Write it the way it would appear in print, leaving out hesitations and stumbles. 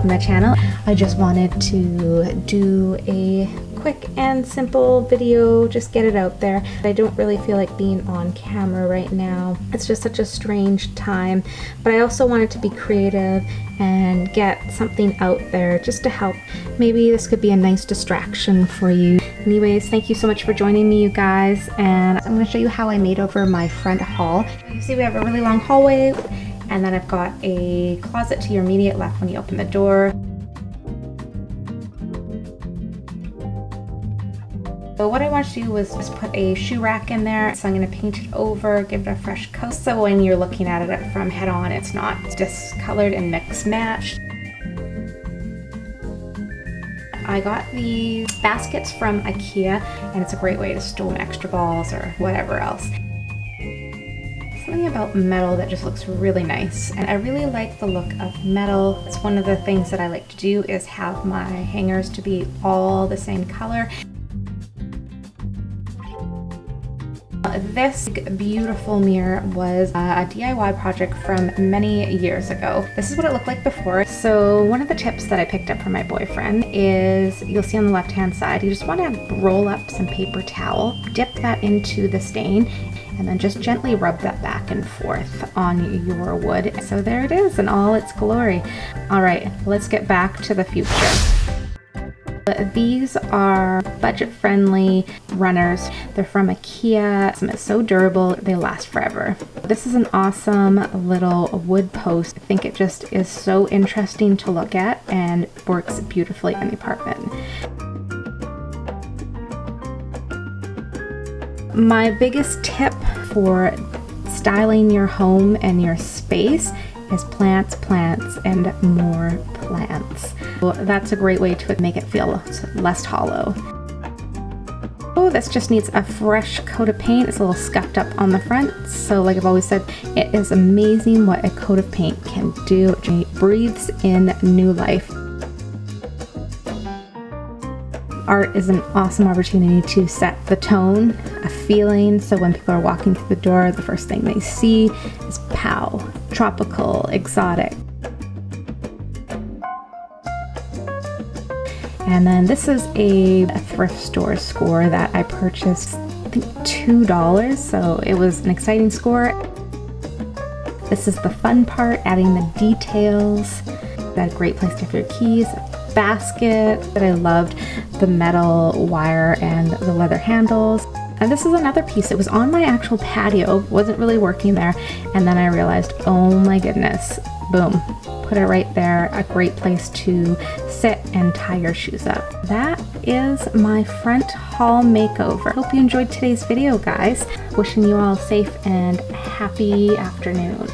welcome to the channel. I just wanted to do a quick and simple video, just get it out there. I don't really feel like being on camera right now. It's just such a strange time, but I also wanted to be creative and get something out there just to help. Maybe this could be a nice distraction for you. Anyways, thank you so much for joining me, you guys, and I'm going to show you how I made over my front hall. You see we have a really long hallway, and then I've got a closet to your immediate left when you open the door. So what I wanted to do was just put a shoe rack in there. So I'm going to paint it over, give it a fresh coat, so when you're looking at it from head on, it's not discolored and mix matched. I got these baskets from Ikea, and it's a great way to store extra balls or whatever else. Something about metal that just looks really nice, and I really like the look of metal. It's one of the things that I like to do is have my hangers to be all the same color. This beautiful mirror was a DIY project from many years ago. This is what it looked like before. So one of the tips that I picked up from my boyfriend is, you'll see on the left hand side, you just want to roll up some paper towel, dip that into the stain, and then just gently rub that back and forth on your wood. So there it is in all its glory. All right, let's get back to the future. These are budget-friendly runners. They're from Ikea. It's so durable, they last forever. This is an awesome little wood post. I think it just is so interesting to look at and works beautifully in the apartment. My biggest tip for styling your home and your space is plants, plants, and more plants. Well, that's a great way to make it feel less hollow. Oh, this just needs a fresh coat of paint. It's a little scuffed up on the front. So like I've always said, it is amazing what a coat of paint can do. It breathes in new life. Art is an awesome opportunity to set the tone, a feeling, so when people are walking through the door, the first thing they see is pow, tropical, exotic. And then this is a thrift store score that I purchased, I think $2, so it was an exciting score. This is the fun part, adding the details. That's a great place to have your keys. Basket that I loved, the metal wire and the leather handles. And this is another piece. It was on my actual patio, wasn't really working there, and then I realized, oh my goodness, boom, put it right there. A great place to sit and tie your shoes up. That is my front hall makeover. Hope you enjoyed today's video, guys. Wishing you all a safe and happy afternoon.